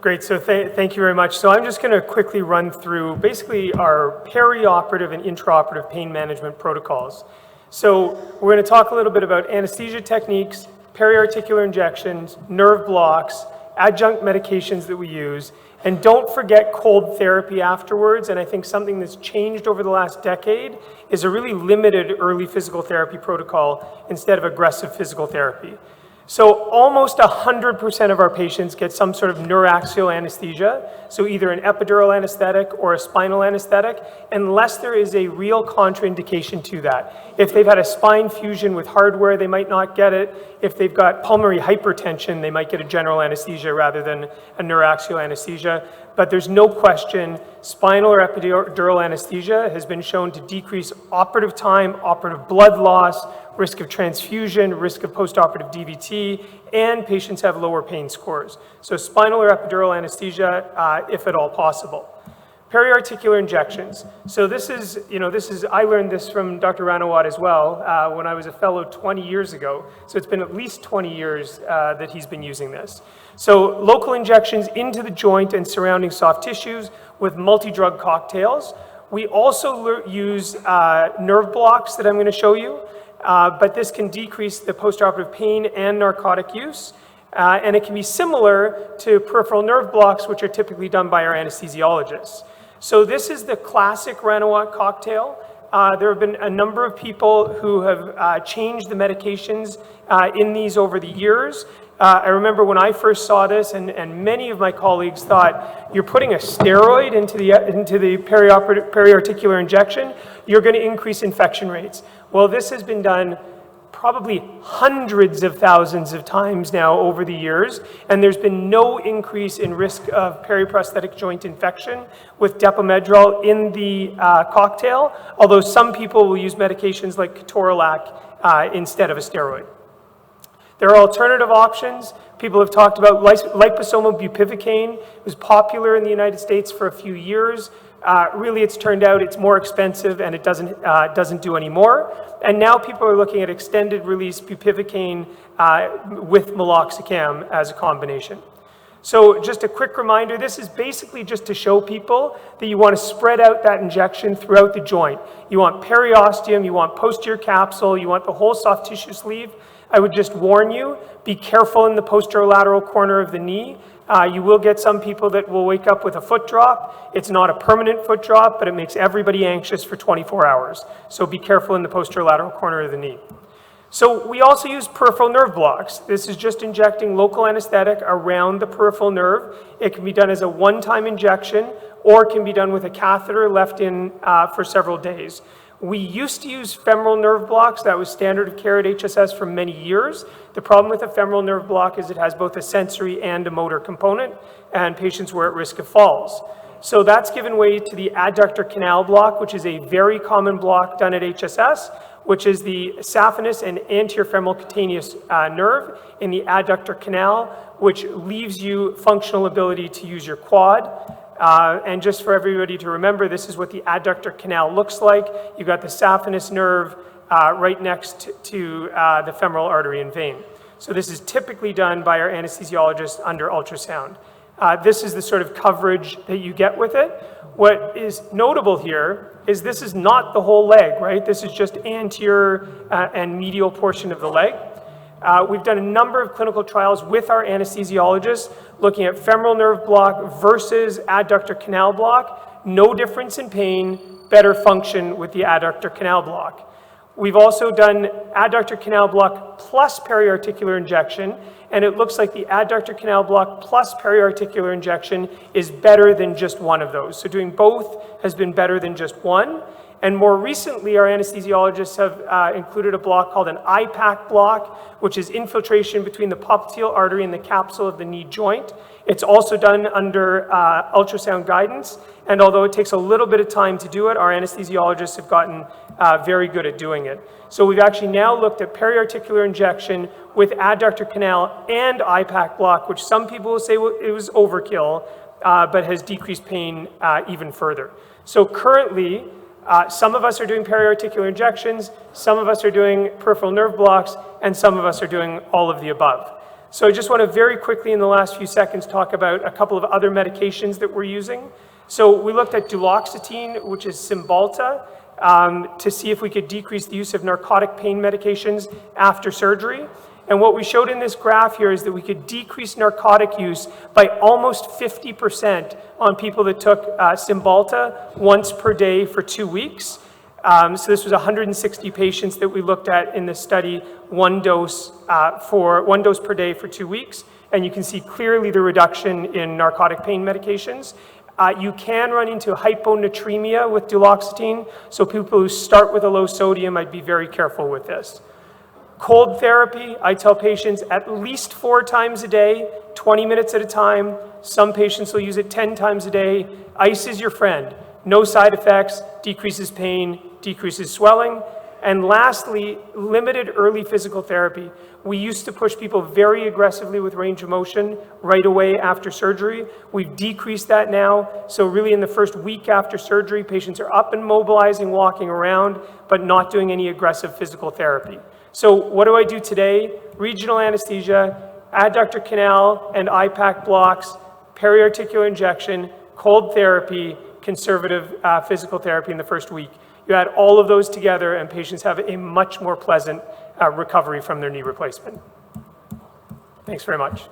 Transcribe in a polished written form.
Great, so thank you very much. So I'm just going to quickly run through basically our perioperative and intraoperative pain management protocols. So we're going to talk a little bit about anesthesia techniques, periarticular injections, nerve blocks, adjunct medications that we use, and don't forget cold therapy afterwards. And I think something that's changed over the last decade is a really limited early physical therapy protocol instead of aggressive physical therapy. So almost 100% of our patients get some sort of neuraxial anesthesia, so either an epidural anesthetic or a spinal anesthetic, unless there is a real contraindication to that. If they've had a spine fusion with hardware, they might not get it. If they've got pulmonary hypertension, they might get a general anesthesia rather than a neuraxial anesthesia. But there's no question, spinal or epidural anesthesia has been shown to decrease operative time, operative blood loss, risk of transfusion, risk of postoperative DVT, and patients have lower pain scores. So spinal or epidural anesthesia, if at all possible. Periarticular injections. So this is, I learned this from Dr. Ranawat as well when I was a fellow 20 years ago. So it's been at least 20 years that he's been using this. So local injections into the joint and surrounding soft tissues with multi-drug cocktails. We also use nerve blocks that I'm going to show you, but this can decrease the postoperative pain and narcotic use. And it can be similar to peripheral nerve blocks, which are typically done by our anesthesiologists. So this is the classic Ranawat cocktail. There have been a number of people who have changed the medications in these over the years. I remember when I first saw this, and many of my colleagues thought, you're putting a steroid into the periarticular injection, you're going to increase infection rates. Well, this has been done probably hundreds of thousands of times now over the years, and there's been no increase in risk of periprosthetic joint infection with depomedrol in the cocktail, although some people will use medications like ketorolac instead of a steroid. There are alternative options. People have talked about liposomal bupivacaine. It was popular in the United States for a few years. Really, it's turned out it's more expensive and it doesn't do any more. And now people are looking at extended release bupivacaine with meloxicam as a combination. So just a quick reminder, this is basically just to show people that you want to spread out that injection throughout the joint. You want periosteum, you want posterior capsule, you want the whole soft tissue sleeve. I would just warn you, be careful in the posterolateral corner of the knee. You will get some people that will wake up with a foot drop. It's not a permanent foot drop, but it makes everybody anxious for 24 hours. So be careful in the posterolateral corner of the knee. So we also use peripheral nerve blocks. This is just injecting local anesthetic around the peripheral nerve. It can be done as a one-time injection, or it can be done with a catheter left in for several days. We used to use femoral nerve blocks. That was standard of care at HSS for many years. The problem with a femoral nerve block is it has both a sensory and a motor component, and patients were at risk of falls. So that's given way to the adductor canal block, which is a very common block done at HSS, which is the saphenous and anterior femoral cutaneous nerve in the adductor canal, which leaves you functional ability to use your quad. And just for everybody to remember, this is what the adductor canal looks like. You've got the saphenous nerve right next to the femoral artery and vein. So this is typically done by our anesthesiologist under ultrasound. This is the sort of coverage that you get with it. What is notable here is this is not the whole leg, right? This is just anterior and medial portion of the leg. We've done a number of clinical trials with our anesthesiologists looking at femoral nerve block versus adductor canal block. No difference in pain, better function with the adductor canal block. We've also done adductor canal block plus periarticular injection, and it looks like the adductor canal block plus periarticular injection is better than just one of those. So doing both has been better than just one. And more recently, our anesthesiologists have included a block called an IPAC block, which is infiltration between the popliteal artery and the capsule of the knee joint. It's also done under ultrasound guidance, and although it takes a little bit of time to do it, our anesthesiologists have gotten very good at doing it. So we've actually now looked at periarticular injection with adductor canal and IPAC block, which some people will say it was overkill, but has decreased pain even further. So currently, some of us are doing periarticular injections, some of us are doing peripheral nerve blocks, and some of us are doing all of the above. So I just want to very quickly in the last few seconds talk about a couple of other medications that we're using. So we looked at duloxetine, which is Cymbalta, to see if we could decrease the use of narcotic pain medications after surgery. And what we showed in this graph here is that we could decrease narcotic use by almost 50% on people that took Cymbalta once per day for 2 weeks. So this was 160 patients that we looked at in this study, one dose per day for 2 weeks. And you can see clearly the reduction in narcotic pain medications. You can run into hyponatremia with duloxetine. So people who start with a low sodium, I'd be very careful with this. Cold therapy, I tell patients at least 4 times a day, 20 minutes at a time. Some patients will use it 10 times a day. Ice is your friend. No side effects, decreases pain, decreases swelling. And lastly, limited early physical therapy. We used to push people very aggressively with range of motion right away after surgery. We've decreased that now. So really in the first week after surgery, patients are up and mobilizing, walking around, but not doing any aggressive physical therapy. So what do I do today? Regional anesthesia, adductor canal and IPAC blocks, periarticular injection, cold therapy, conservative physical therapy in the first week. You add all of those together and patients have a much more pleasant recovery from their knee replacement. Thanks very much.